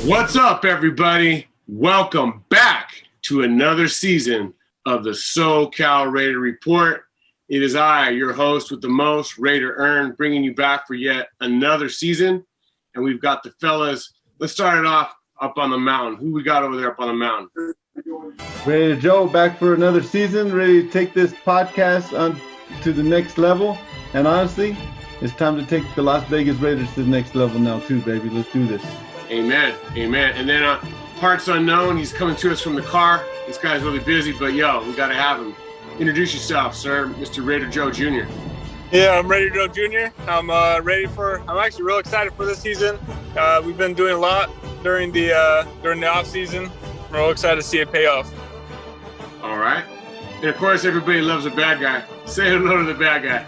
What's up, everybody? Welcome back to another season of the SoCal Raider Report. It is I, your host with the most, Raider Earn, bringing you back for yet another season. And we've got the fellas. Let's start it off up on the mountain. Who we got over there up on the mountain? Raider Joe, back for another season, ready to take this podcast on to the next level. And honestly, it's time to take the Las Vegas Raiders to the next level now too, baby. Let's do this. Amen. Amen. And then parts unknown, he's coming to us from the car. This guy's really busy, but yo, we got to have him. Introduce yourself, sir, Mr. Raider Joe Jr. Yeah, I'm Raider Joe Jr. I'm actually real excited for this season. We've been doing a lot during the off season. We're real excited to see it pay off. All right. And of course, everybody loves a bad guy. Say hello to the bad guy.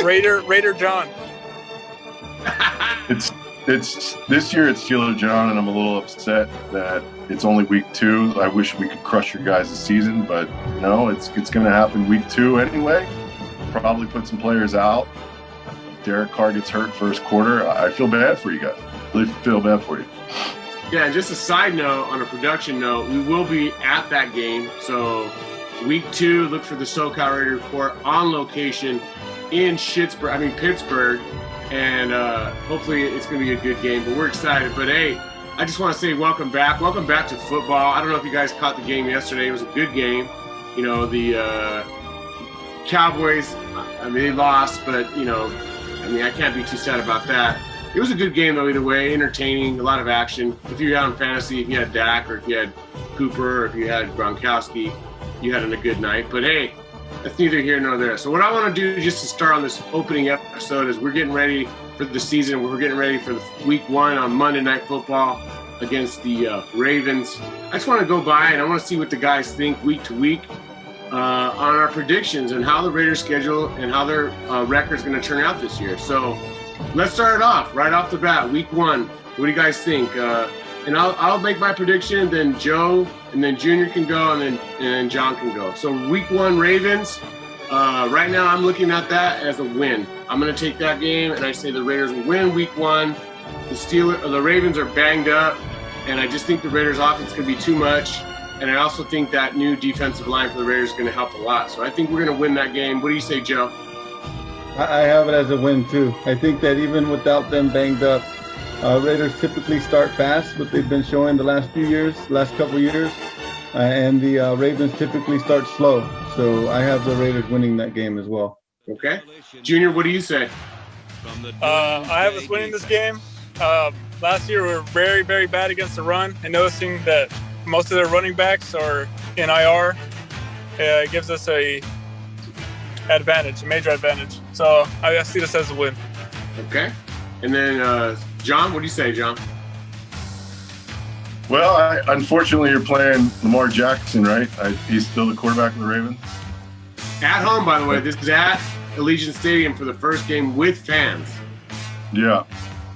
Raider John. It's this year it's Steeler John, and I'm a little upset that it's only week 2. I wish we could crush your guys' season, but no, it's going to happen week 2 anyway. Probably put some players out. Derek Carr gets hurt first quarter. I feel bad for you guys. Really feel bad for you. Yeah, and just a side note, on a production note, we will be at that game. So week 2, look for the SoCal Raider Report on location in Pittsburgh. And hopefully it's going to be a good game. But we're excited. But, hey, I just want to say welcome back. Welcome back to football. I don't know if you guys caught the game yesterday. It was a good game. You know, the Cowboys, they lost. But, I can't be too sad about that. It was a good game, though, either way. Entertaining, a lot of action. If you're out in fantasy, if you had Dak or if you had Cooper or if you had Gronkowski, you had a good night. But, hey, that's neither here nor there. So what I want to do just to start on this opening episode is we're getting ready for the season. We're getting ready for the week 1 on Monday Night Football against the Ravens. I just want to go by and I want to see what the guys think week to week on our predictions and how the Raiders schedule and how their record is going to turn out this year. So let's start it off right off the bat. Week 1. What do you guys think? And I'll make my prediction, then Joe, and then Junior can go, and then John can go. So week 1, Ravens. Right now, I'm looking at that as a win. I'm going to take that game, and I say the Raiders will win week 1. The Ravens are banged up, and I just think the Raiders' offense could be too much. And I also think that new defensive line for the Raiders is going to help a lot. So I think we're going to win that game. What do you say, Joe? I have it as a win too. I think that even without them banged up, Raiders typically start fast, what they've been showing the last couple years, and the Ravens typically start slow. So I have the Raiders winning that game as well. Okay. Junior, what do you say? I have us winning this game. Last year we were very, very bad against the run, and noticing that most of their running backs are in IR, it gives us a major advantage. So I see this as a win. Okay. And then John, what do you say, John? Well, unfortunately, you're playing Lamar Jackson, right? He's still the quarterback of the Ravens. At home, by the way. This is at Allegiant Stadium for the first game with fans. Yeah.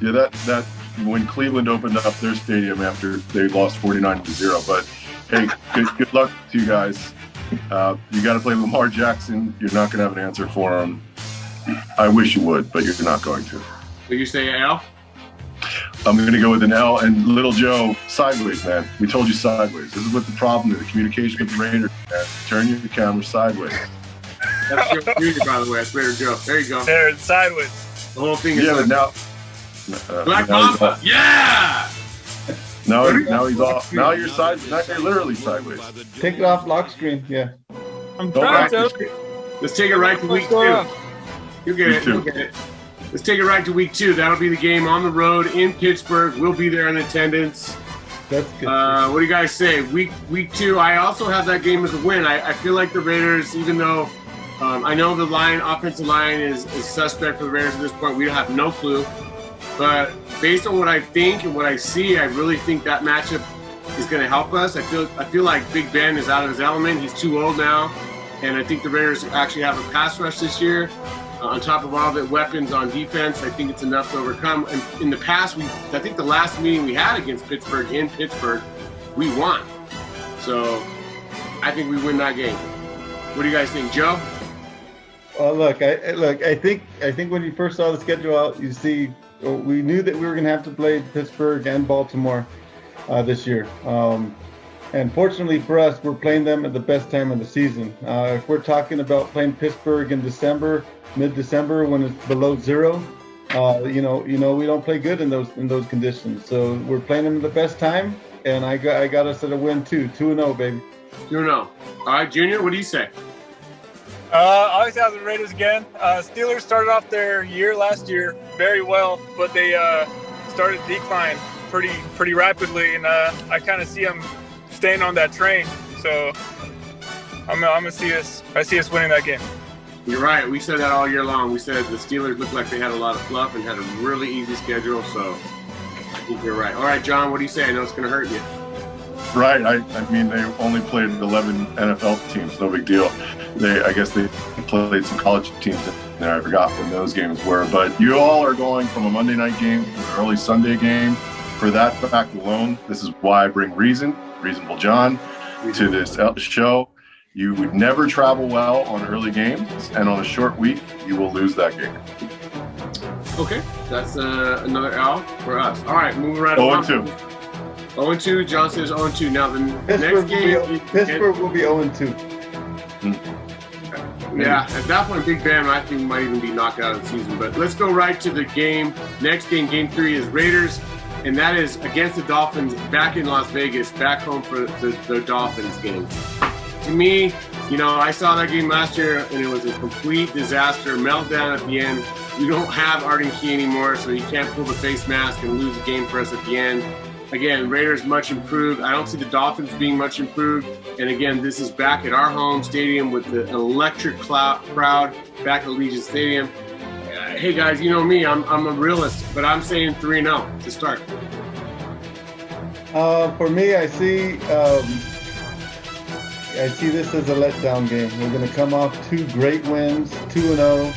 That when Cleveland opened up their stadium after they lost 49-0. But hey, good luck to you guys. You got to play Lamar Jackson. You're not going to have an answer for him. I wish you would, but you're not going to. So you say L? I'm going to go with an L. And Little Joe, sideways, man. We told you sideways. This is what the problem is, the communication with the Raiders. Turn your camera sideways. That's your junior, by the way. That's Raider Joe. There you go. There, it's sideways. The whole thing is but now... Black Mamba. Yeah! Now he's off. Now you're literally sideways. Take it off lock screen. Yeah. I'm trying to. Let's take it right to week 2. You get it. Let's take it right to week 2. That'll be the game on the road in Pittsburgh. We'll be there in attendance. That's good. What do you guys say? Week 2, I also have that game as a win. I feel like the Raiders, even though I know the offensive line is suspect for the Raiders at this point, we have no clue. But based on what I think and what I see, I really think that matchup is going to help us. I feel like Big Ben is out of his element. He's too old now. And I think the Raiders actually have a pass rush this year. On top of all the weapons on defense, I think it's enough to overcome. And in the past, I think the last meeting we had against Pittsburgh in Pittsburgh, we won. So I think we win that game. What do you guys think, Joe? Well, I think when you first saw the schedule out, we knew that we were going to have to play Pittsburgh and Baltimore. this year. And fortunately for us, we're playing them at the best time of the season. If we're talking about playing Pittsburgh in December, mid-December, when it's below zero, we don't play good in those conditions. So we're playing them at the best time, and I got us at a win too, 2-0, baby. 2-0. All right, Junior, what do you say? Obviously, have the Raiders again. Steelers started off their year last year very well, but they started to decline pretty rapidly, and I kind of see them staying on that train. So I'm gonna see us. I see us winning that game. You're right. We said that all year long. We said the Steelers looked like they had a lot of fluff and had a really easy schedule. So I think you're right. All right, John, what do you say? I know it's going to hurt you. Right. I mean, they only played 11 NFL teams. No big deal. I guess they played some college teams in there. I forgot when those games were. But you all are going from a Monday night game to an early Sunday game. For that fact alone, this is why I bring Reasonable John, to this show. You would never travel well on early games, and on a short week, you will lose that game. Okay, that's another L for us. All right, moving right 0-2. 0-2. John says 0-2. Now the next game, Pittsburgh will be 0-2. Yeah, at that point, Big Ben, I think, might even be knocked out of the season. But let's go right to the game. Next game, Game 3, is Raiders, and that is against the Dolphins back in Las Vegas, back home for the Dolphins game. To me, I saw that game last year, and it was a complete disaster, meltdown at the end. We don't have Arden Key anymore, so you can't pull the face mask and lose the game for us at the end. Again, Raiders much improved. I don't see the Dolphins being much improved. And again, this is back at our home stadium with the electric crowd back at Allegiant Stadium. Hey guys, you know me, I'm a realist, but I'm saying 3-0 to start. For me, I see this as a letdown game. We're going to come off 2 great wins, 2-0.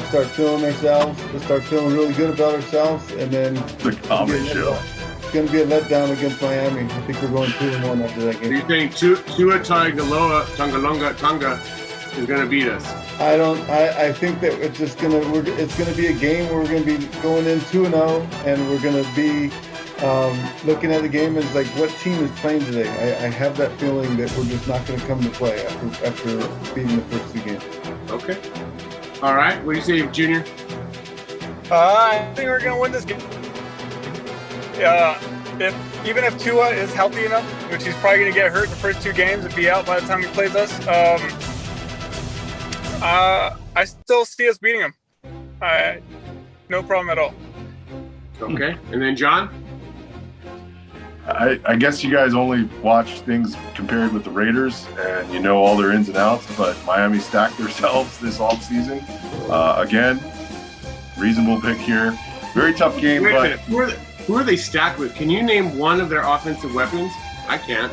Start feeling ourselves. Start feeling really good about ourselves, and then the comedy show. It's going to be a letdown against Miami. I think we're going 2-1 after that game. So you're saying Tua Tagovailoa is going to beat us? I think that it's going to be a game where we're going to be going in 2-0, and we're going to be looking at the game as like, what team is playing today? I have that feeling that we're just not going to come to play after beating the first 2 games. Okay. All right. What do you say, Junior? I think we're going to win this game. Even if Tua is healthy enough, which he's probably going to get hurt in the first 2 games and be out by the time he plays us, I still see us beating him. No problem at all. Okay. And then John? I guess you guys only watch things compared with the Raiders, and you know all their ins and outs, but Miami stacked themselves this offseason. Again, reasonable pick here. Very tough game. Wait a minute. Who are they stacked with? Can you name one of their offensive weapons? I can't.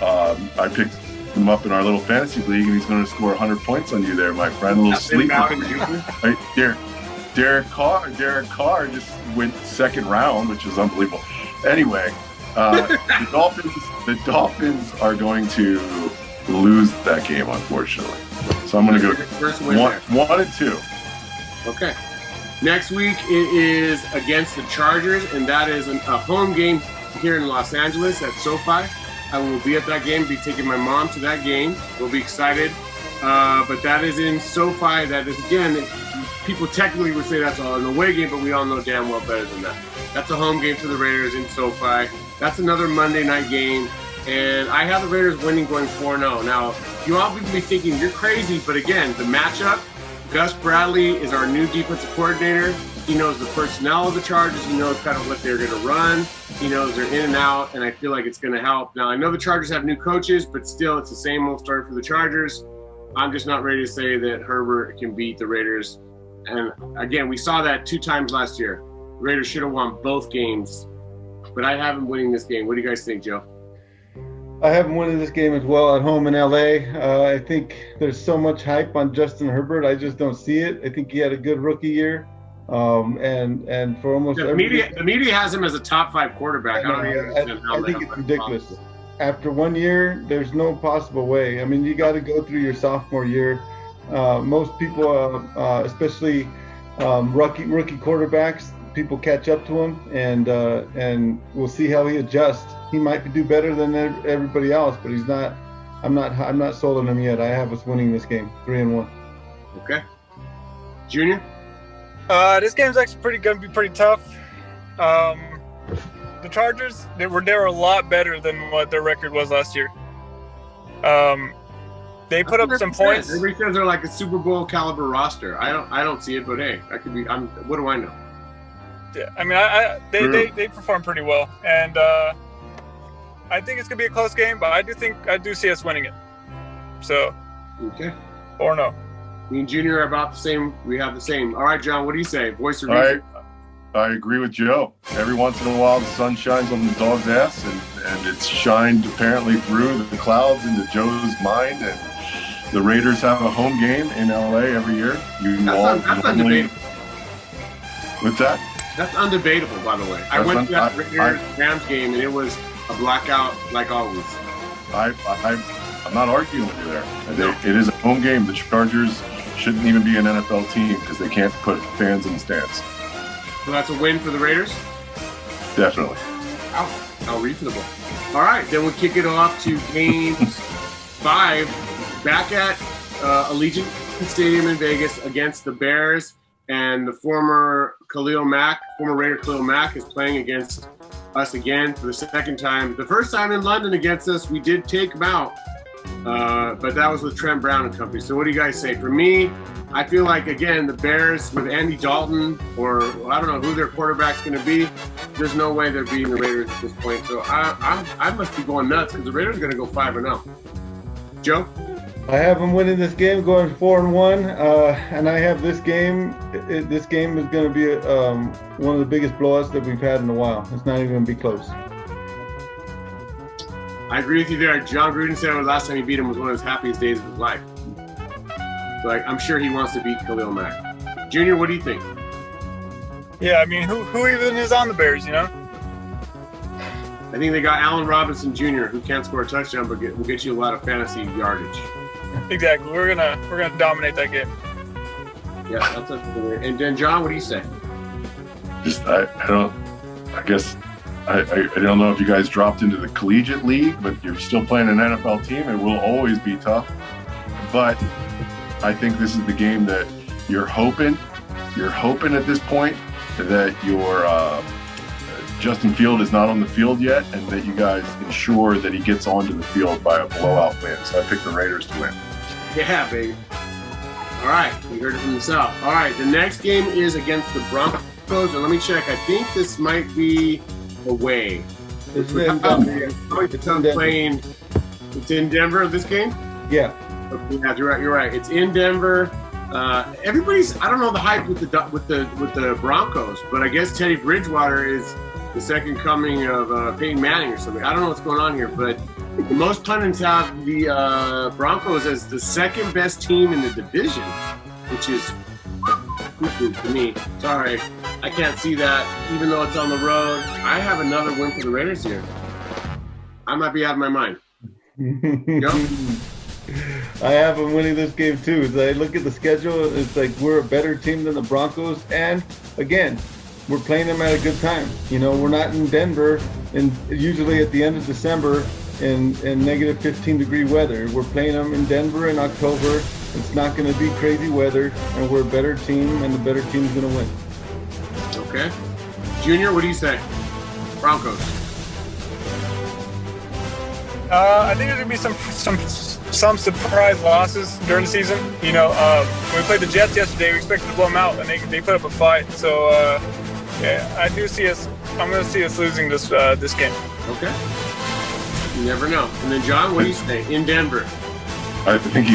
I picked him up in our little fantasy league, and he's going to score 100 points on you there, my friend. A little sleeper. Right there. Derek Carr just went 2nd round, which is unbelievable. Anyway, the Dolphins are going to lose that game, unfortunately. So I'm going to go 1-2. Okay. Next week it is against the Chargers, and that is a home game here in Los Angeles at SoFi. I will be at that game, be taking my mom to that game. We'll be excited. But that is in SoFi. That is, again, people technically would say that's an away game, but we all know damn well better than that. That's a home game for the Raiders in SoFi. That's another Monday night game. And I have the Raiders winning, going 4-0. Now, you all be thinking, you're crazy, but again, the matchup, Gus Bradley is our new defensive coordinator. He knows the personnel of the Chargers. He knows kind of what they're going to run. He knows they're in and out, and I feel like it's going to help. Now, I know the Chargers have new coaches, but still, it's the same old story for the Chargers. I'm just not ready to say that Herbert can beat the Raiders. And again, we saw that 2 times last year. The Raiders should have won both games, but I have them winning this game. What do you guys think, Joe? I have him winning this game as well at home in LA. I think there's so much hype on Justin Herbert. I just don't see it. I think he had a good rookie year. And for almost the media has him as a top 5 quarterback. I think it's ridiculous. After 1 year, there's no possible way. I mean, you got to go through your sophomore year. Most people, especially rookie quarterbacks, people catch up to him, and we'll see how he adjusts. He might do better than everybody else, but he's not. I'm not sold on him yet. I have us winning this game, 3-1. Okay. Junior? This game's actually going to be pretty tough. The Chargers, they were a lot better than what their record was last year. They put up some points. Everybody says they're like a Super Bowl caliber roster. I don't see it, but hey, I could be. What do I know? Yeah, I mean, they perform pretty well, and I think it's gonna be a close game, but I do see us winning it. So, okay, or no. Me and Junior are about the same. We have the same. All right, John, what do you say? Voice of reason. I agree with Joe. Every once in a while, the sun shines on the dog's ass, and it's shined apparently through the clouds into Joe's mind. And the Raiders have a home game in LA every year. That's undebatable. What's that? That's undebatable, by the way. I went to that Raiders-Rams game, and it was a blackout like always. I'm not arguing with you there. No. It is a home game. The Chargers shouldn't even be an NFL team because they can't put fans in the stands. So that's a win for the Raiders? Definitely. Wow, how reasonable. All right, then we'll kick it off to game 5, back at Allegiant Stadium in Vegas against the Bears, and the former Raider Khalil Mack is playing against us again for the second time. The first time in London against us, we did take him out, but that was with Trent Brown and company. So what do you guys say? For me, I feel like, again, the Bears with Andy Dalton, or I don't know who their quarterback's going to be, there's no way they're beating the Raiders at this point. So I must be going nuts because the Raiders are going to go 5-0. Joe? I have them winning this game, going 4-1, and I have this game. This game is going to be one of the biggest blowouts that we've had in a while. It's not even going to be close. I agree with you there. John Gruden said the last time he beat him was one of his happiest days of his life. So I'm sure he wants to beat Khalil Mack. Junior, what do you think? Yeah, I mean, who even is on the Bears, you know? I think they got Allen Robinson Jr., who can't score a touchdown, but will get you a lot of fantasy yardage. Exactly. We're gonna dominate that game. Yeah, that's a good way. And then John, what do you say? I don't know if you guys dropped into the collegiate league, but you're still playing an NFL team. It will always be tough. But I think this is the game that you're hoping at this point that your Justin Field is not on the field yet, and that you guys ensure that he gets onto the field by a blowout win. So I picked the Raiders to win. Yeah, baby. All right, you heard it from the South. All right, the next game is against the Broncos. And let me check. I think this might be away. It's in Denver. It's in Denver, this game? Yeah. Okay, yeah, you're right. It's in Denver. Everybody's, I don't know the hype with the Broncos, but I guess Teddy Bridgewater is the second coming of Peyton Manning or something. I don't know what's going on here, but most pundits have the Broncos as the second best team in the division, which is cuckoo to me. Sorry, I can't see that, even though it's on the road. I have another win for the Raiders here. I might be out of my mind. I have them winning this game too. As I look at the schedule, it's like we're a better team than the Broncos, and again, we're playing them at a good time. You know, we're not in Denver, and usually at the end of December in negative 15-degree weather. We're playing them in Denver in October. It's not going to be crazy weather, and we're a better team, and the better team's going to win. Okay, Junior, what do you say? Broncos. I think there's gonna be some surprise losses during the season. You know, when we played the Jets yesterday, we expected to blow them out, and they put up a fight. So yeah, I do see us. I'm gonna see us losing this game. Okay. You never know. And then John, what do you say? In Denver. I think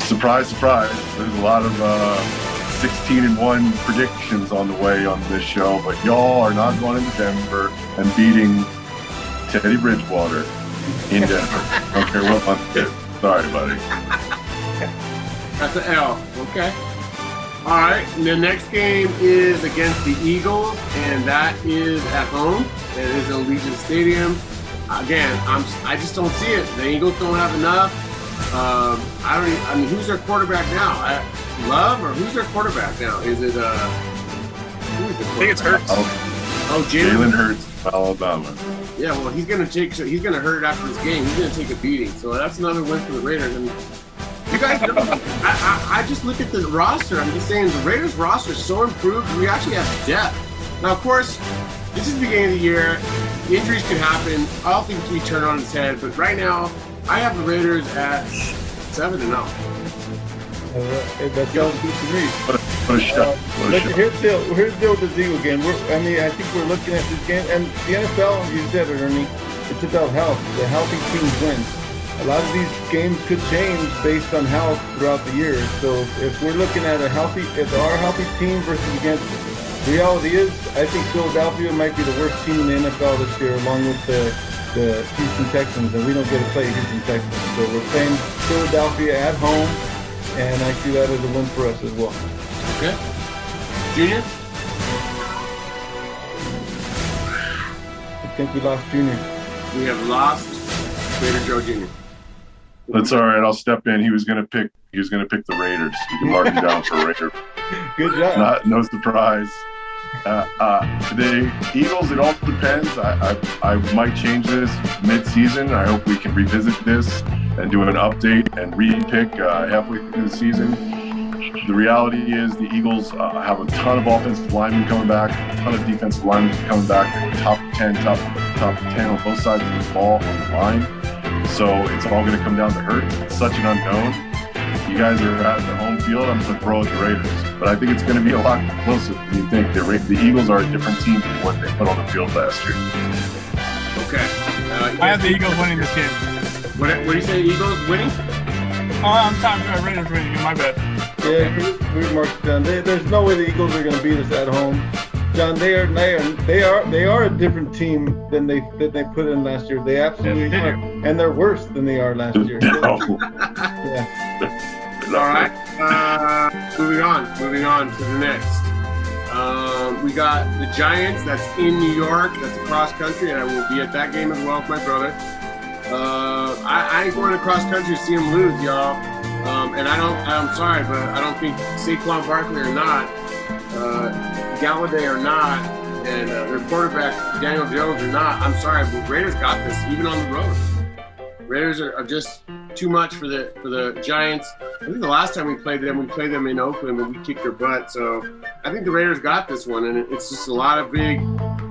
surprise, surprise. There's a lot of 16-1 predictions on the way on this show, but y'all are not going into Denver and beating Teddy Bridgewater in Denver. I don't care what month it is. Sorry, buddy. That's an L. Okay. All right. And the next game is against the Eagles, and that is at home. It is in Allegiant Stadium. Again, I just don't see it. The Eagles don't have enough. I mean, who's their quarterback now? Love, or who's their quarterback now? Is it the I think it's Hurts. Oh, Jalen Hurts, Alabama. Yeah, well, he's gonna hurt after this game. He's gonna take a beating. So that's another win for the Raiders. And you guys know, I just look at the roster. I'm just saying the Raiders roster is so improved. We actually have depth. Now, of course, this is the beginning of the year. Injuries could happen. I don't think we turn on its head. But right now, I have the Raiders at 7-0. That sounds good to me. What a shot. Here's the deal with the Eagle game. I think we're looking at this game, and the NFL, you said it, Ernie, it's about health. The healthy teams win. A lot of these games could change based on health throughout the year. So if we're looking at our healthy team versus against, the reality is, I think Philadelphia might be the worst team in the NFL this year, along with the Houston Texans, and we don't get to play Houston Texans. So we're playing Philadelphia at home, and I see that as a win for us as well. Okay. Junior? I think we lost Junior. We have lost Raider Joe Jr. That's all right. I'll step in. He was gonna pick the Raiders. You can mark him down for Raider. Good job. No surprise. The Eagles, it all depends. I might change this mid-season. I hope we can revisit this and do an update and re-pick halfway through the season. The reality is the Eagles have a ton of offensive linemen coming back, a ton of defensive linemen coming back. They were top 10 on both sides of the ball on the line. So it's all going to come down to Hurts. It's such an unknown. You guys are at the home field. I'm going to throw at the Raiders. But I think it's going to be a lot closer than you think. The Eagles are a different team than what they put on the field last year. Okay. I have the Eagles winning this game. What do you say, Eagles winning? Oh, I'm talking about Raiders winning. My bad. Yeah, we marked down. There's no way the Eagles are going to beat us at home. John, they are a different team than they put in last year. They absolutely are, and they're worse than they are last year. Yeah. All right. Moving on to the next. We got the Giants. That's in New York. That's across country, and I will be at that game as well with my brother. I ain't going across country to see them lose, y'all. And I'm sorry, but I don't think Saquon Barkley or not, Galladay or not, and their quarterback Daniel Jones or not. I'm sorry, but Raiders got this even on the road. Raiders are just too much for the Giants. I think the last time we played them in Oakland, but we kicked their butt. So I think the Raiders got this one, and it's just a lot of big,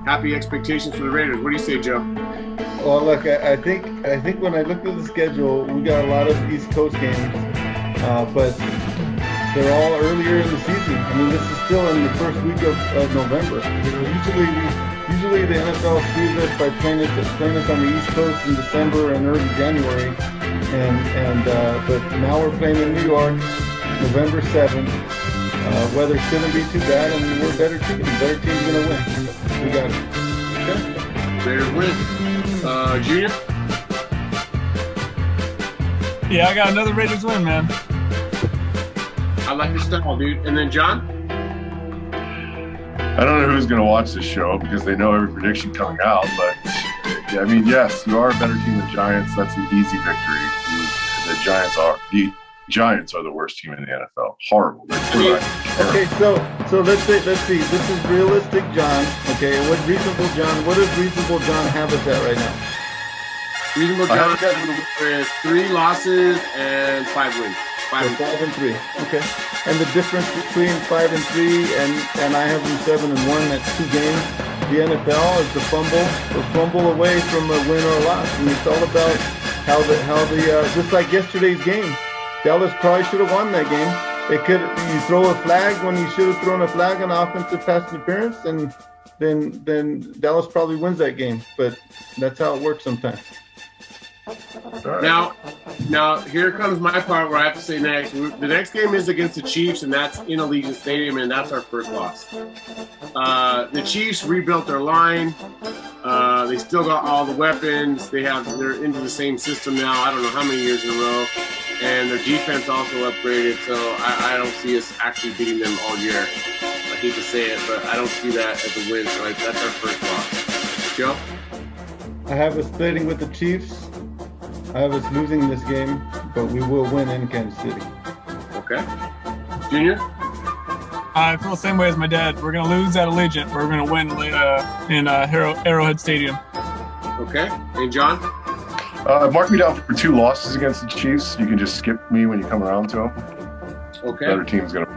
happy expectations for the Raiders. What do you say, Joe? Well, look, I think when I looked at the schedule, we got a lot of East Coast games, but they're all earlier in the season. I mean, this is still in the first week of November. You know, usually the NFL screws us by playing us on the East Coast in December and early January, but now we're playing in New York, November 7th. Weather shouldn't be too bad, and we're a better team. The better team's gonna win. We got it. Okay. Raiders win. Junior? Yeah, I got another Raiders win, man. I like your style, dude. And then John? I don't know who's going to watch this show because they know every prediction coming out, but I mean, yes, you are a better team than Giants. That's an easy victory. The Giants are the worst team in the NFL. Horrible. Okay, so let's see. This is realistic, John. Okay, what does reasonable John have us at right now? Reasonable John is 3 losses and 5 wins. 5 and 3. Okay. And the difference between 5 and 3 and I have them 7 and 1, that's 2 games. The NFL is the fumble away from a win or a loss. And it's all about how the just like yesterday's game. Dallas probably should have won that game. You throw a flag when you should have thrown a flag on offensive pass interference, and then Dallas probably wins that game. But that's how it works sometimes. Now, here comes my part where I have to say next. The next game is against the Chiefs, and that's in Allegiant Stadium, and that's our first loss. The Chiefs rebuilt their line. They still got all the weapons. They're into the same system now. I don't know how many years in a row, and their defense also upgraded. So I don't see us actually beating them all year. I hate to say it, but I don't see that as a win. So that's our first loss. Joe? I have us splitting with the Chiefs. I have us losing this game, but we will win in Kansas City. Okay. Junior? I feel the same way as my dad. We're going to lose at Allegiant. We're going to win in Arrowhead Stadium. Okay. And John? Mark me down for 2 losses against the Chiefs. You can just skip me when you come around to them. Okay. Better team's going to.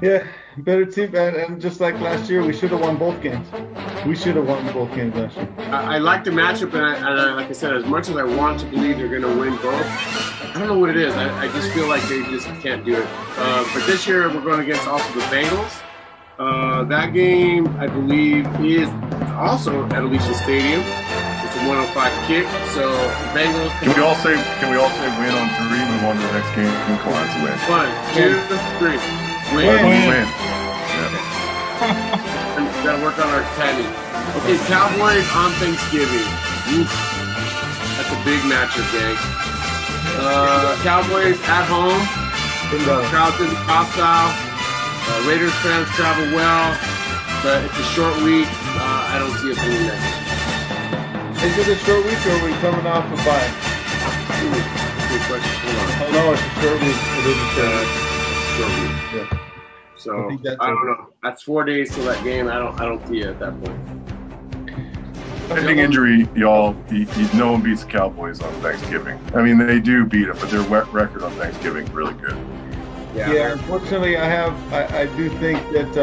Yeah, better team. And just like last year, we should have won both games. We should have won both games last year. I like the matchup, and I, like I said, as much as I want to believe they're going to win both, I don't know what it is. I just feel like they just can't do it. But this year, we're going against also the Bengals. That game, I believe, is also at Alicia Stadium. It's a 105 kick. So the Bengals. Can we all say win on 3? Move on to the next game. Come on, it's a win. 1, 2, 3. Win. Win. We gotta work on our timing. Okay, Cowboys on Thanksgiving. Oof. That's a big matchup, gang. Cowboys at home. Crowd's gonna be hostile. Raiders fans travel well, but it's a short week. I don't see us winning that game. Is it a short week or are we coming off a bye? Good question. Hold on. Oh, no, it's a short week. It is a short week. Short week. Yeah. So I don't know. That's 4 days till that game. I don't see it at that point. Pending injury, y'all. No one beats the Cowboys on Thanksgiving. I mean, they do beat them, but their record on Thanksgiving is really good. Yeah. Unfortunately, I do think that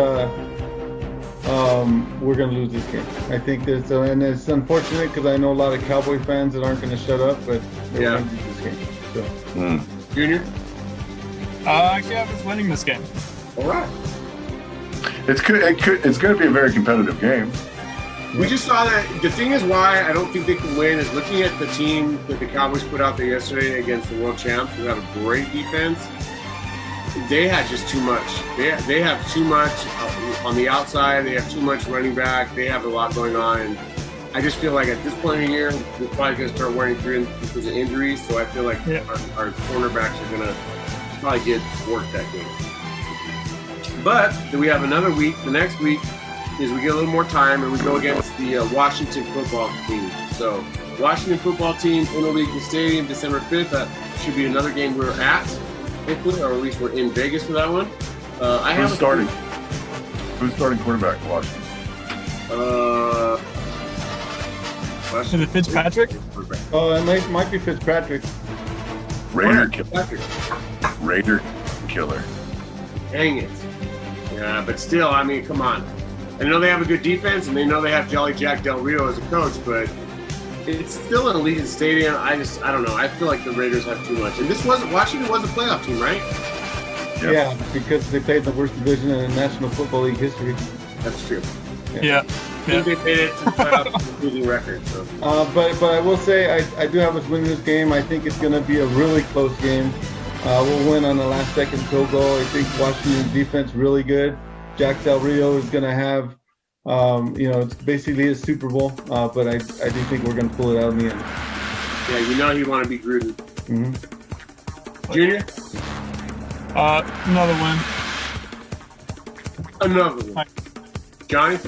we're going to lose this game. I think there's and it's unfortunate because I know a lot of Cowboy fans that aren't going to shut up, but we're going to lose this game. So. Junior? Actually, I was winning this game. All right. It's going to be a very competitive game. We just saw that. The thing is why I don't think they can win is looking at the team that the Cowboys put out there yesterday against the world champs, who have a great defense. They had just too much. They have too much on the outside. They have too much running back. They have a lot going on. And I just feel like at this point in the year, we're probably going to start wearing through because of injuries. So I feel like our cornerbacks are going to probably get worked that game. But then we have another week. The next week is we get a little more time and we go against the Washington football team. So Washington football team in Allegiant Stadium, December 5th. That should be another game we're at, hopefully, or at least we're in Vegas for that one. Who's starting quarterback in Washington? Is it Fitzpatrick? Oh, it might be Fitzpatrick. Raider killer. Dang it. Yeah, but still, I mean, come on. I know they have a good defense, and they know they have Jolly Jack Del Rio as a coach, but it's still an Allegiant Stadium. I don't know. I feel like the Raiders have too much. And Washington was a playoff team, right? Yep. Yeah, because they played the worst division in National Football League history. That's true. Yeah. I think they made it to the playoff losing record. So. But I will say I do have us winning this game. I think it's going to be a really close game. We'll win on the last-second field goal. I think Washington's defense really good. Jack Del Rio is going to have, it's basically his Super Bowl. But I do think we're going to pull it out in the end. Yeah, you know you want to be Gruden. Mm-hmm. Junior? Another win. Another one. Johnny?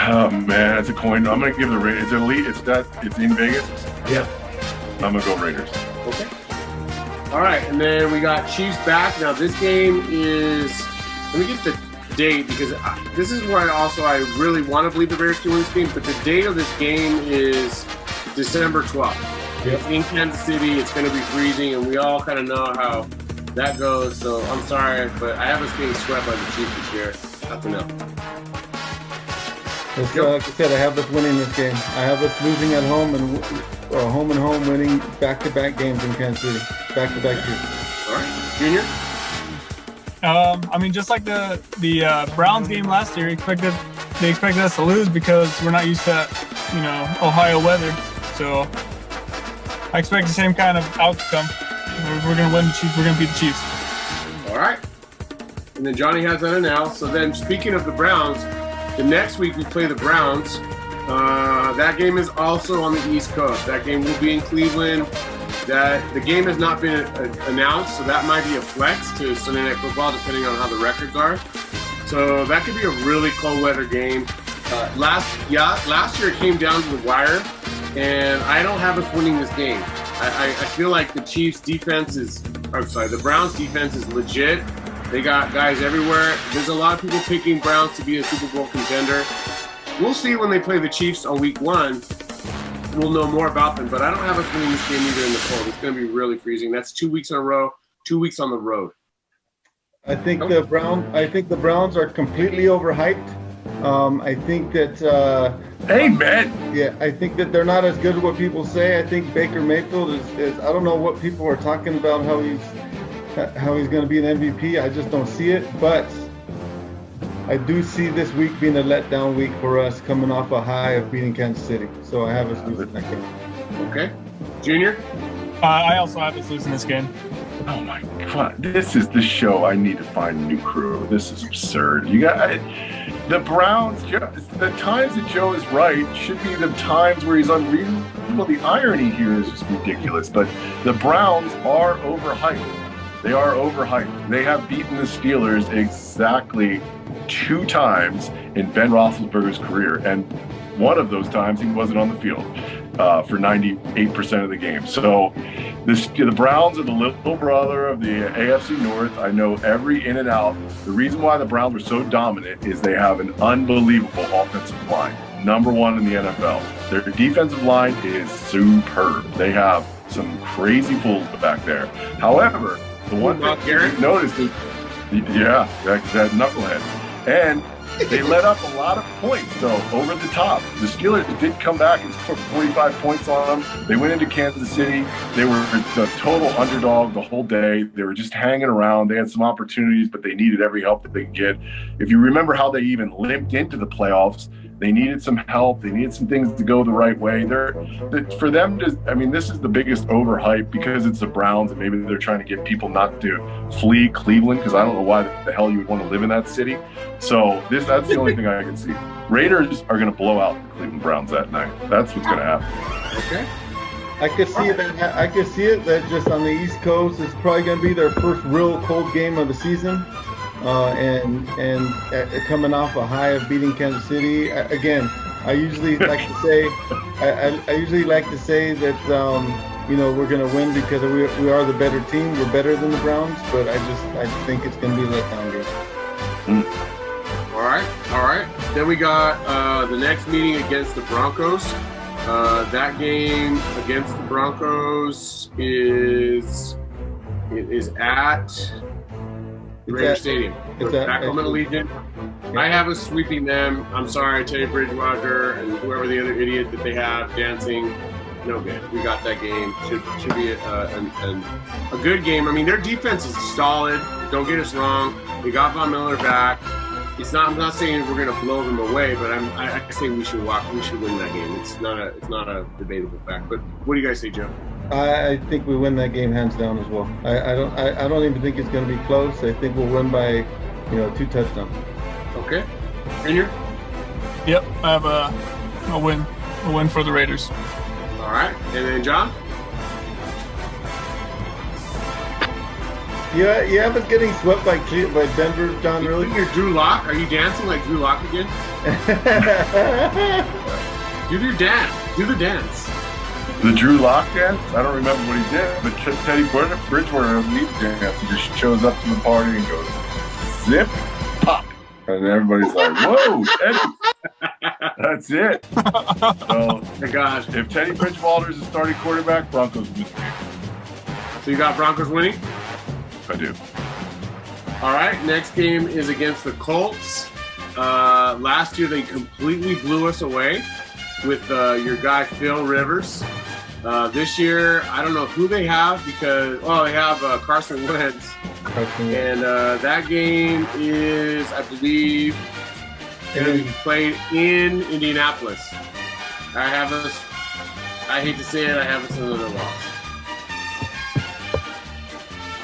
Oh man, it's a coin. I'm gonna give the Raiders. It's elite. It's in Vegas. Yeah. I'm gonna go Raiders. Okay. All right, and then we got Chiefs back. Now this game is. Let me get the date because this is where I really want to believe the Raiders can win this game. But the date of this game is December 12th. Yep. It's in Kansas City. It's going to be freezing, and we all kind of know how that goes. So I'm sorry, but I have us getting swept by the Chiefs this year. That's enough. Like I said, I have us winning this game. I have us losing at home and home winning back-to-back games in Kansas City. Back-to-back years. All right, Junior. I mean, just like the Browns game last year, they expected us to lose because we're not used to, Ohio weather. So I expect the same kind of outcome. We're going to win the Chiefs. We're going to beat the Chiefs. All right. And then Johnny has that announced. So then, speaking of the Browns, the next week we play the Browns. That game is also on the East Coast. That game will be in Cleveland. The game has not been announced, so that might be a flex to Sunday Night Football, depending on how the records are. So that could be a really cold weather game. Last year it came down to the wire, and I don't have us winning this game. I feel like the Browns defense is legit, They got guys everywhere. There's a lot of people picking Browns to be a Super Bowl contender. We'll see when they play the Chiefs on week 1. We'll know more about them, but I don't have us winning this game either in the cold. It's going to be really freezing. That's 2 weeks in a row, 2 weeks on the road. I think the Browns are completely overhyped. I think that Amen. Yeah, I think that they're not as good as what people say. I think Baker Mayfield is I don't know what people are talking about, how he's going to be an MVP. I just don't see it, but I do see this week being a letdown week for us, coming off a high of beating Kansas City. So I have us losing that game. Okay. Junior? I also have us losing this game. Oh my God! This is the show. I need to find a new crew. This is absurd. You got the Browns. The times that Joe is right should be the times where he's unreasonable. The irony here is just ridiculous. But the Browns are overhyped. They are overhyped. They have beaten the Steelers exactly 2 times in Ben Roethlisberger's career, and one of those times he wasn't on the field for 98% of the game. So the Browns are the little brother of the AFC North. I know every in and out. The reason why the Browns are so dominant is they have an unbelievable offensive line, number 1 in the NFL. Their defensive line is superb. They have some crazy fools back there. However, the one thing you've noticed is, that knucklehead. And they let up a lot of points, though, over the top. The Steelers did come back and score 45 points on them. They went into Kansas City. They were the total underdog the whole day. They were just hanging around. They had some opportunities, but they needed every help that they could get. If you remember how they even limped into the playoffs, they needed some help. They needed some things to go the right way. For them to, this is the biggest overhype because it's the Browns, and maybe they're trying to get people not to flee Cleveland, because I don't know why the hell you would want to live in that city. So that's the only thing I can see. Raiders are going to blow out the Cleveland Browns that night. That's what's going to happen. Okay. I could see it that just on the East Coast, it's probably going to be their first real cold game of the season. And coming off a high of beating Kansas City, again, I usually like to say, I usually like to say that we're going to win because we are the better team. We're better than the Browns, but I think it's going to be a letdown game. All right. Then we got the next meeting against the Broncos. That game against the Broncos is at Raider Stadium. It's back home at Allegiant. I have us sweeping them. I'm sorry, Teddy Bridgewater and whoever the other idiot that they have dancing. No good. We got that game. Should be a good game. Their defense is solid. Don't get us wrong. We got Von Miller back. I'm not saying we're going to blow them away, but I say we should win that game. It's not a debatable fact. But what do you guys say, Joe? I think we win that game hands down as well. I don't even think it's going to be close. I think we'll win by 2 touchdowns. Okay. Rainier? Yep, I have a win for the Raiders. All right. And then John? Yeah, you have us getting swept by Denver, John, really? You're Drew Lock? Are you dancing like Drew Lock again? Do your dance. Do the dance. The Drew Lock dance? I don't remember what he did, but Teddy Bridgewater doesn't need to dance. He just shows up to the party and goes, zip, pop. And everybody's like, whoa, Teddy. That's it. So, my gosh. If Teddy Bridgewater is the starting quarterback, Broncos win the game. So you got Broncos winning? I do. All right, next game is against the Colts. Last year they completely blew us away with your guy Phil Rivers. This year, I don't know who they have because they have Carson Wentz. And that game is, I believe, going to be played in Indianapolis. I hate to say it, I have us another loss.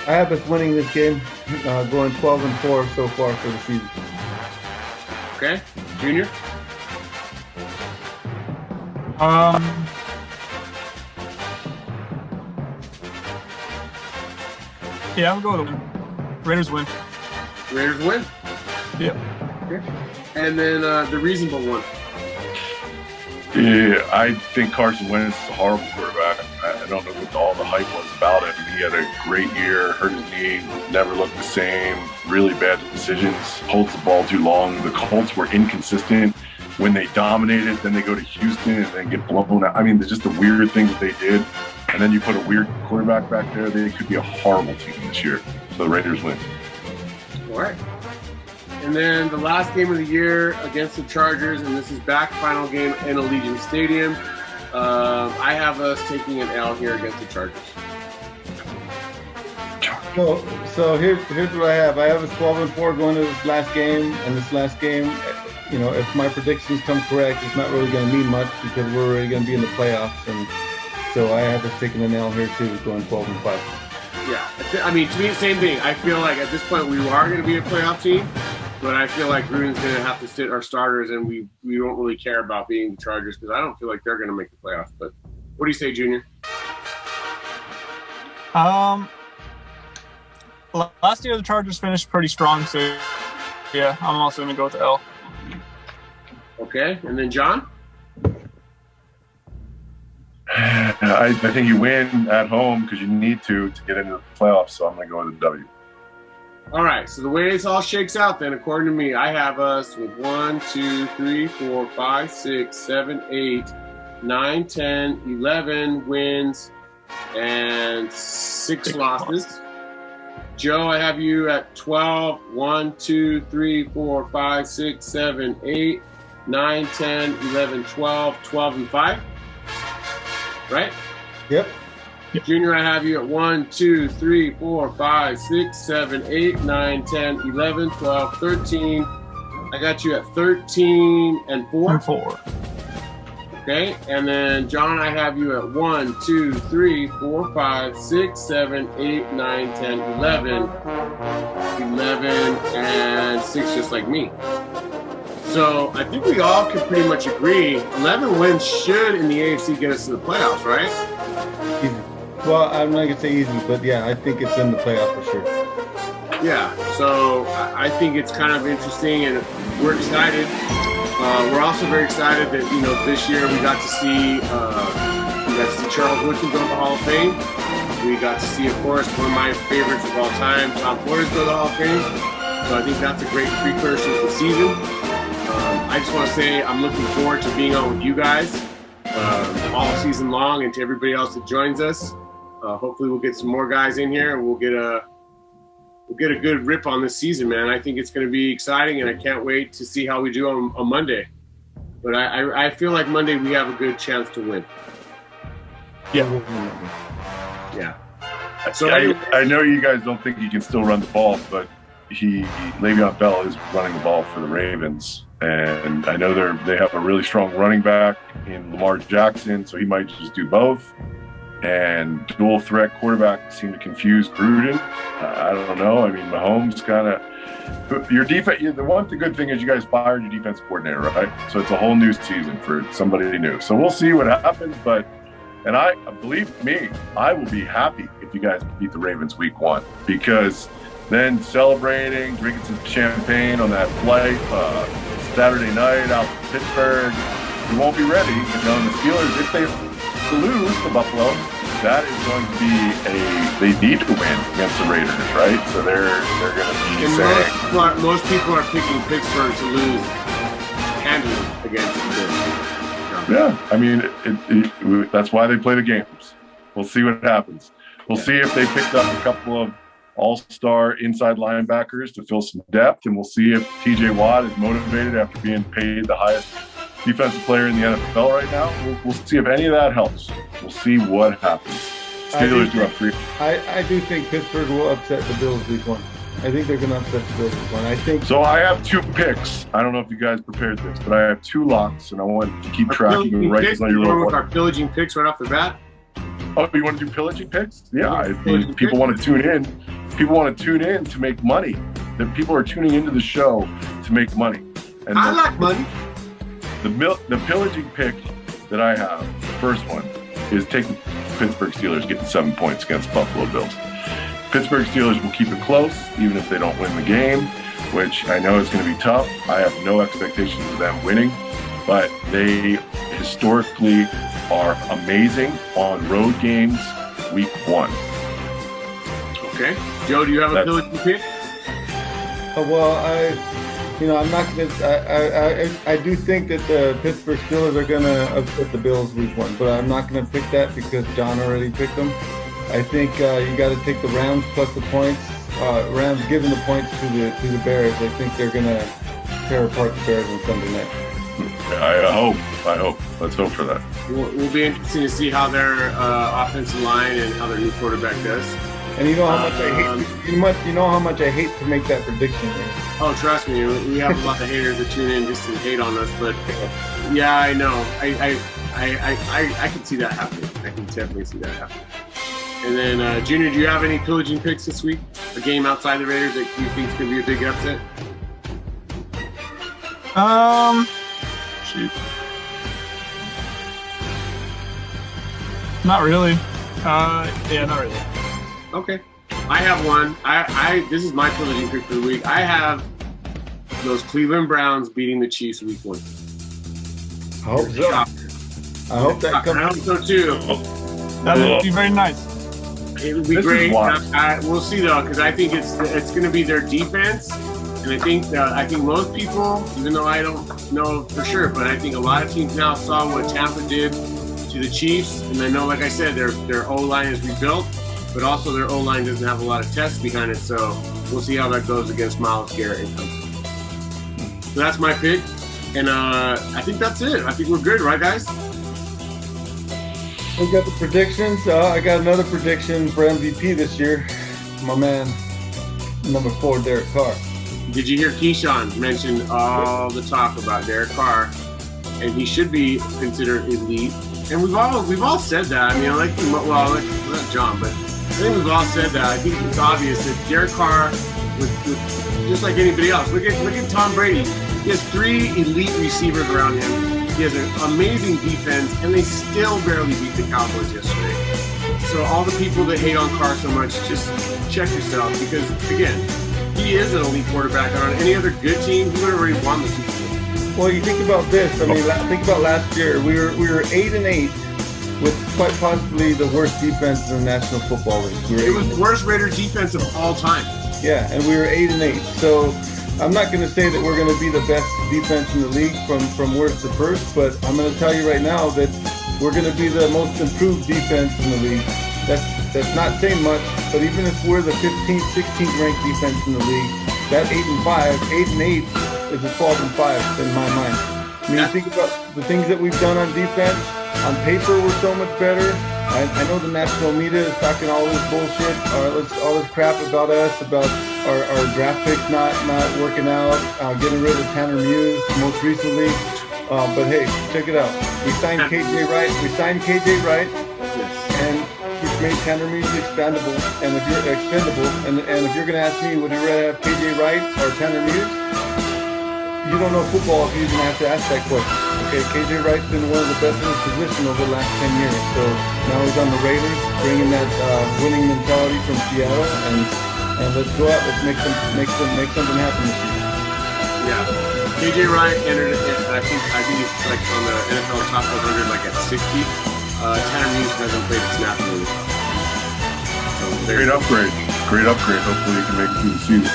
I have us winning this game, going 12-4 so far for the season. Okay, Junior. Yeah, I'm going to win. Raiders win. Raiders win? Yep. Okay. And then the reasonable one. Yeah, I think Carson Wentz is a horrible quarterback. I don't know what all the hype was about him. He had a great year, hurt his knee, never looked the same, really bad decisions, holds the ball too long. The Colts were inconsistent. When they dominated, then they go to Houston and then get blown out. I mean, there's just a weird thing that they did. And then you put a weird quarterback back there, they could be a horrible team this year. So the Raiders win. All right. And then the last game of the year against the Chargers, and this is back final game in Allegiant Stadium. I have us taking an L here against the Chargers. So here's what I have. I have us 12-4 going to this last game, and this last game, you know, if my predictions come correct, it's not really going to mean much because we're already going to be in the playoffs, and so I have us taking an L here too, going 12-5. Yeah, I mean, to me, same thing. I feel like at this point we are going to be a playoff team, but I feel like Gruden's going to have to sit our starters, and we don't really care about being the Chargers because I don't feel like they're going to make the playoffs. But what do you say, Junior? Last year the Chargers finished pretty strong, so yeah, I'm also going to go with the L. Okay, and then John? I think you win at home because you need to get into the playoffs, so I'm going to go with a W. All right, so the way this all shakes out then, according to me, I have us with 1, 2, 3, 4, 5, 6, 7, 8, 9, 10, 11 wins, and 6 losses. Joe, I have you at 12. 1, 2, 3, 4, 5, 6, 7, 8, 9, 10, 11, 12, 12-5. Right? Yep. Junior, I have you at 1, 2, 3, 4, 5, 6, 7, 8, 9, 10, 11, 12, 13. I got you at 13-4. 4. Okay, and then John, I have you at 1, 2, 3, 4, 5, 6, 7, 8, 9, 10, 11, 11 and 6, just like me. So I think we all can pretty much agree 11 wins should in the AFC get us to the playoffs, right? Easy. Well, I'm not going to say easy, but yeah, I think it's in the playoff for sure. Yeah, so I think it's kind of interesting, and we're excited. We're also very excited that, you know, this year we got to see Charles Woodson go to the Hall of Fame. We got to see, of course, one of my favorites of all time, Tom Flores, go to the Hall of Fame. So I think that's a great precursor to the season. I just want to say I'm looking forward to being on with you guys all season long, and to everybody else that joins us. Hopefully we'll get some more guys in here, and we'll get a good rip on this season, man. I think it's going to be exciting, and I can't wait to see how we do on Monday. But I feel like Monday we have a good chance to win. Yeah. Yeah. So I know you guys don't think he can still run the ball, but Le'Veon Bell is running the ball for the Ravens. And I know they have a really strong running back in Lamar Jackson, so he might just do both. And dual threat quarterback seem to confuse Gruden. I don't know. I mean, Mahomes kind of your defense. The good thing is you guys fired your defense coordinator, right? So it's a whole new season for somebody new. So we'll see what happens. And I believe me, I will be happy if you guys beat the Ravens week 1, because then celebrating, drinking some champagne on that flight Saturday night out to Pittsburgh, you won't be ready. You know, and the Steelers, if they lose to Buffalo, that is going to be they need to win against the Raiders, right? So they're going to be saying most people are picking Pittsburgh to lose handily against the Bills. Yeah, I mean that's why they play the games. We'll see what happens. We'll see if they picked up a couple of all-star inside linebackers to fill some depth, and we'll see if TJ Watt is motivated after being paid the highest defensive player in the NFL right now. We'll see if any of that helps. We'll see what happens. Steelers do have 3. I do think Pittsburgh will upset the Bills week 1. I think they're going to upset the Bills week 1. I think so. I have 2 picks. I don't know if you guys prepared this, but I have 2 locks, and I want to keep tracking and write this on your little with our pillaging picks right off the bat. Oh, you want to do pillaging picks? Yeah, people want to tune in. People want to tune in to make money. People are tuning into the show to make money. And I like money. The pillaging pick that I have, the first one, is take the Pittsburgh Steelers getting 7 points against Buffalo Bills. Pittsburgh Steelers will keep it close, even if they don't win the game, which I know is going to be tough. I have no expectations of them winning, but they historically are amazing on road games week 1. Okay. Joe, do you have a pillaging pick? Well, I'm not going to. I do think that the Pittsburgh Steelers are going to upset the Bills week 1, but I'm not going to pick that because John already picked them. I think you got to take the Rams plus the points. Rams giving the points to the Bears. I think they're going to tear apart the Bears on Sunday night. I hope. Let's hope for that. We'll be interesting to see how their offensive line and how their new quarterback does. And you know how much I hate. You know how much I hate to make that prediction. Man. Oh, trust me, we have a lot of haters that tune in just to hate on us. But yeah, I know. I can see that happening. I can definitely see that happening. And then, Junior, do you have any pillaging picks this week? A game outside the Raiders that you think is going to be a big upset? Shoot. Not really. Yeah, not really. Okay. I have one. This is my pillaging pick for the week. I have those Cleveland Browns beating the Chiefs week 1. I hope so. I hope that comes. I hope so too. That would be very nice. It would be great. We'll see though, because I think it's going to be their defense, and I think most people, even though I don't know for sure, but I think a lot of teams now saw what Tampa did to the Chiefs, and I know, like I said, their O-line is rebuilt, but also their O-line doesn't have a lot of tests behind it, so we'll see how that goes against Myles Garrett and company. So that's my pick, and I think that's it. I think we're good, right, guys? We got the predictions. I got another prediction for MVP this year. My man, number 4, Derek Carr. Did you hear Keyshawn mention all the talk about Derek Carr, and he should be considered elite? And we've all said that. I mean, not John, but I think we've all said that. I think it's obvious that Derek Carr, with just like anybody else. Look at Tom Brady. He has 3 elite receivers around him. He has an amazing defense, and they still barely beat the Cowboys yesterday. So all the people that hate on Carr so much, just check yourself, because again, he is an elite quarterback. And on any other good team, he would have already won the Super Bowl. Well, you think about this. I mean, think about last year. We were 8-8 with quite possibly the worst defense in the National Football League. It was the worst Raiders defense of all time. Yeah, and we were 8-8. So I'm not going to say that we're going to be the best defense in the league from worst to first, but I'm going to tell you right now that we're going to be the most improved defense in the league. That's not saying much, but even if we're the 15th, 16th ranked defense in the league, that 8-8 is a 12-5 in my mind. I mean, you think about the things that we've done on defense. On paper, we're so much better. I know the national media is talking all this bullshit, all this crap about us, about our draft picks not working out, getting rid of Tanner Muse most recently. But hey, check it out. We signed KJ Wright. And we've made Tanner Muse expendable. And if you're going to ask me, would you rather have KJ Wright or Tanner Muse? You don't know football if you're going to have to ask that question. Okay, KJ Wright's been one of the best in his position over the last 10 years. So now he's on the Raiders, bringing that winning mentality from Seattle, and let's go out. Let's make something happen this year. Yeah, KJ Wright entered. I think he's like on the NFL top 100, like at 60. Tanner Muse hasn't played a snap in the league. So Great upgrade. Hopefully, he can make it through the season.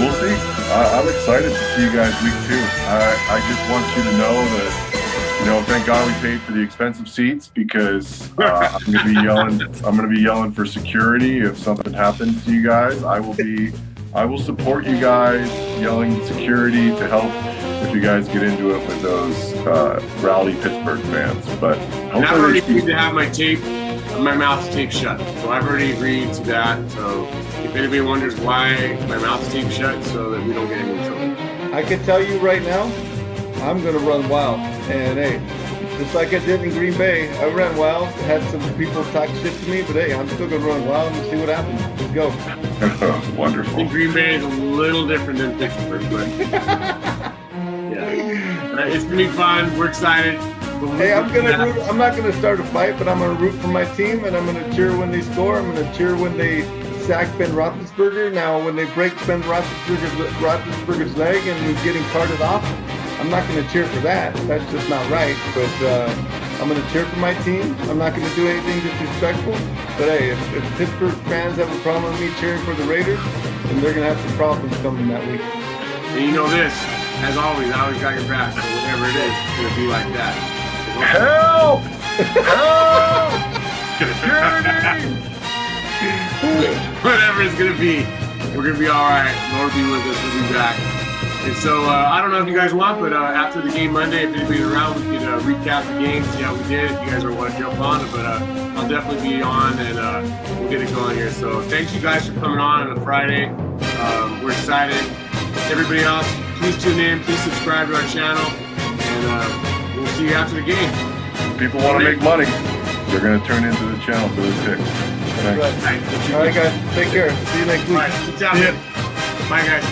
We'll see. I'm excited to see you guys week 2. I just want you to know that, thank God we paid for the expensive seats, because I'm going to be yelling for security if something happens to you guys. I will support you guys, yelling security to help if you guys get into it with those rowdy Pittsburgh fans. But I've already agreed to have my mouth taped shut. So I've already agreed to that. So if anybody wonders why my mouth is taped shut, so that we don't get into trouble. I can tell you right now, I'm going to run wild. And hey, just like I did in Green Bay, I ran wild, had some people talk shit to me, but hey, I'm still going to run wild and see what happens. Let's go. Wonderful. I think Green Bay is a little different than Pittsburgh, but yeah. It's going to be fun. We're excited. Hey, I'm not going to start a fight, but I'm going to root for my team, and I'm going to cheer when they score. I'm going to cheer when they sack Ben Roethlisberger. Now, when they break Ben Roethlisberger's leg and he's getting carted off, I'm not going to cheer for that. That's just not right. But I'm going to cheer for my team. I'm not going to do anything disrespectful. But hey, if Pittsburgh fans have a problem with me cheering for the Raiders, then they're going to have some problems coming that week. And you know this, as always, I always got your back. So whatever it is, it's going to be like that. Help! Help! Security! Whatever it's going to be, we're going to be all right. Lord be with us. We'll be back. And so I don't know if you guys want, but after the game Monday, if anybody's around, we could recap the game, see how we did. If you guys want to jump on, but I'll definitely be on, and we'll get it going here. So thanks you guys for coming on a Friday. We're excited. Everybody else, please tune in. Please subscribe to our channel, and we'll see you after the game. People want to make money. They're going to turn into the channel for their picks. Thanks. All right, guys. Take care. See you next week. All right, good job. Bye, guys.